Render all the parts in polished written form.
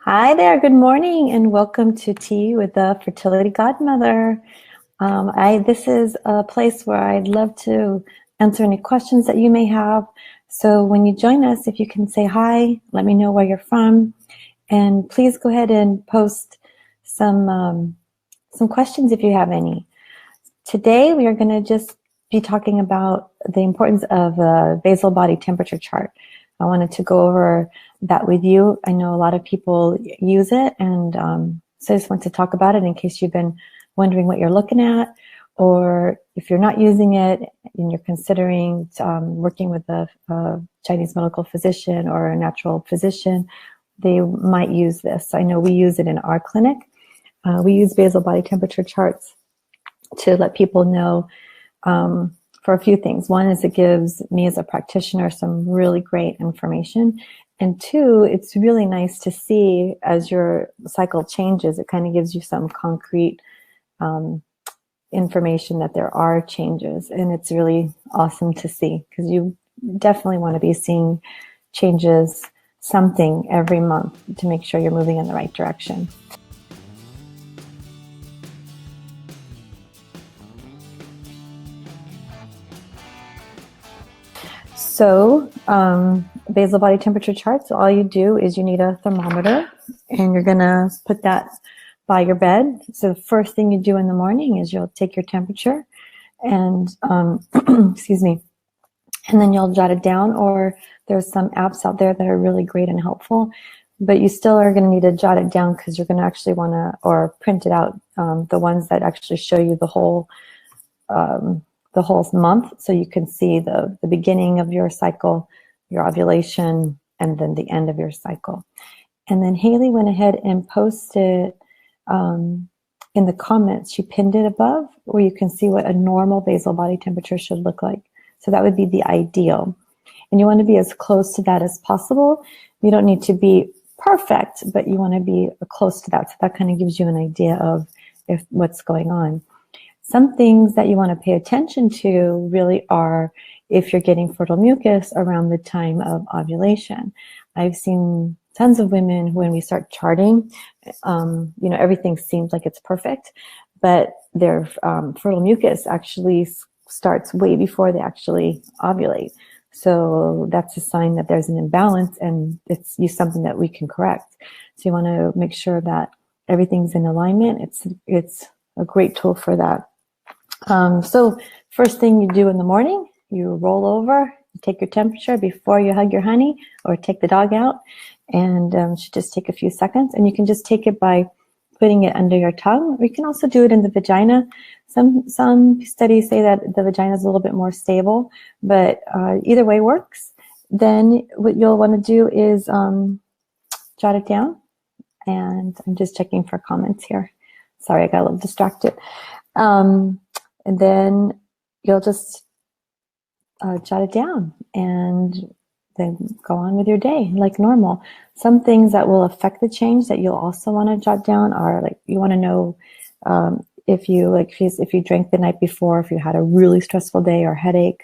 Hi there, good morning, and welcome to Tea with the Fertility Godmother. This is a place where I'd love to answer any questions that you may have. So when you join us, if you can say hi, let me know where you're from, and please go ahead and post some questions if you have any. Today we are going to just be talking about the importance of a basal body temperature chart. I wanted to go over that with you. I know a lot of people use it, and so I just want to talk about it in case you've been wondering what you're looking at, or if you're not using it and you're considering working with a Chinese medical physician or a natural physician, they might use this. I know we use it in our clinic. We use basal body temperature charts to let people know for a few things. One is it gives me as a practitioner some really great information. And two, it's really nice to see as your cycle changes, it kind of gives you some concrete information that there are changes. And it's really awesome to see, because you definitely want to be seeing changes, something every month, to make sure you're moving in the right direction. So basal body temperature charts, all you do is you need a thermometer, and you're going to put that by your bed. So the first thing you do in the morning is you'll take your temperature and, excuse me, and then you'll jot it down, or there's some apps out there that are really great and helpful, but you still are going to need to jot it down, because you're going to actually want to, or print it out, the ones that actually show you the whole month, so you can see the beginning of your cycle, your ovulation, and then the end of your cycle. And then Haley went ahead and posted in the comments, she pinned it above, where you can see what a normal basal body temperature should look like. So that would be the ideal. And you want to be as close to that as possible. You don't need to be perfect, but you want to be close to that. So that kind of gives you an idea of what's going on. Some things that you want to pay attention to really are if you're getting fertile mucus around the time of ovulation. I've seen tons of women, when we start charting, everything seems like it's perfect, but their fertile mucus actually starts way before they actually ovulate. So that's a sign that there's an imbalance, and it's something that we can correct. So you want to make sure that everything's in alignment. It's a great tool for that. So first thing you do in the morning, you roll over, you take your temperature before you hug your honey or take the dog out, and it should just take a few seconds. And you can just take it by putting it under your tongue, or you can also do it in the vagina. Some studies say that the vagina is a little bit more stable, but either way works. Then what you'll want to do is jot it down, and I'm just checking for comments here. Sorry, I got a little distracted. And then you'll just jot it down, and then go on with your day like normal. Some things that will affect the change that you'll also want to jot down are, like, you want to know if you drank the night before, if you had a really stressful day or headache.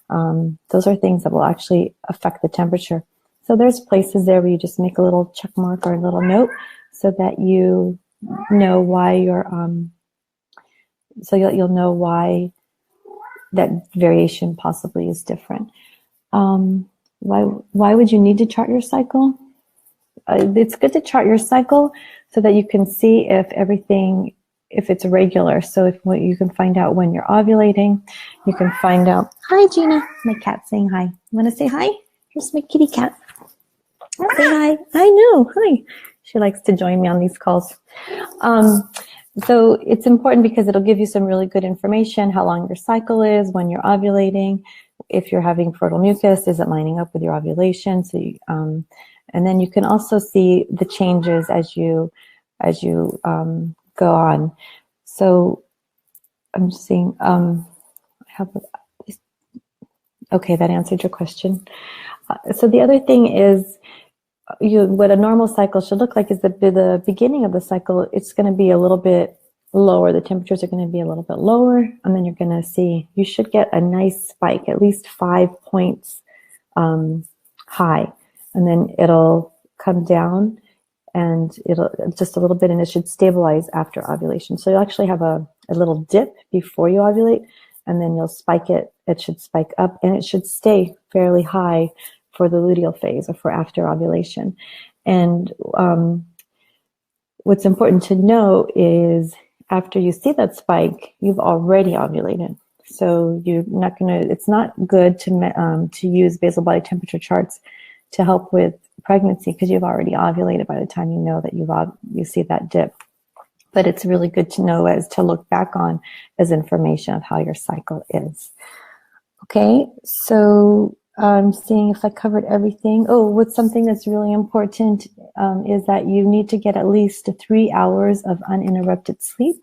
Those are things that will actually affect the temperature. So there's places there where you just make a little check mark or a little note, so that you know why you'll know why that variation possibly is different. Why would you need to chart your cycle? It's good to chart your cycle so that you can see if it's regular. So you can find out when you're ovulating. You can find out. Hi, Gina. My cat's saying hi. You want to say hi? Here's my kitty cat. Say hi. I know. Hi. She likes to join me on these calls. So it's important because it'll give you some really good information, how long your cycle is, when you're ovulating, if you're having fertile mucus, is it lining up with your ovulation? So and then you can also see the changes as you go on. So I'm just seeing, okay, that answered your question. So the other thing is, what a normal cycle should look like is the beginning of the cycle. It's going to be a little bit lower. The temperatures are going to be a little bit lower, and then you're going to see you should get a nice spike, at least 5 points high, and then it'll come down and it'll just a little bit, and it should stabilize after ovulation. So you'll actually have a little dip before you ovulate, and then you'll spike it. It should spike up, and it should stay fairly high for the luteal phase, or for after ovulation. And what's important to know is after you see that spike, you've already ovulated. So you're not going to, it's not good to use basal body temperature charts to help with pregnancy, because you've already ovulated by the time you know that you see that dip. But it's really good to know, as to look back on as information of how your cycle is. Okay, so I'm seeing if I covered everything. Oh, what's something that's really important is that you need to get at least 3 hours of uninterrupted sleep.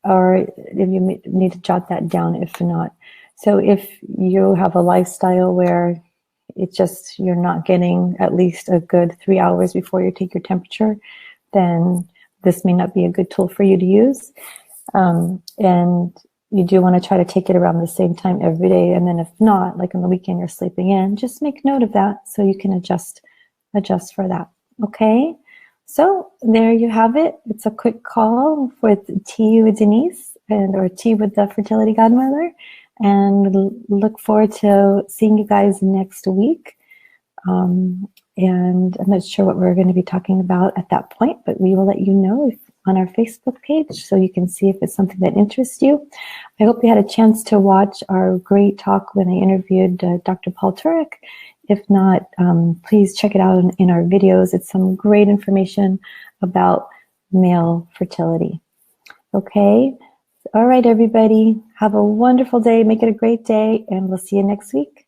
Or if you need to jot that down, if not. So if you have a lifestyle where it's just, you're not getting at least a good 3 hours before you take your temperature, then this may not be a good tool for you to use. And you do want to try to take it around the same time every day. And then if not, like on the weekend you're sleeping in, just make note of that so you can adjust for that. Okay? So there you have it. It's a quick call with Tea with Denise, or Tea with the Fertility Godmother. And look forward to seeing you guys next week. And I'm not sure what we're going to be talking about at that point, but we will let you know on our Facebook page so you can see if it's something that interests you. I hope you had a chance to watch our great talk when I interviewed Dr. Paul Turek. If not, please check it out in our videos. It's some great information about male fertility. Okay? All right, everybody. Have a wonderful day. Make it a great day, and we'll see you next week.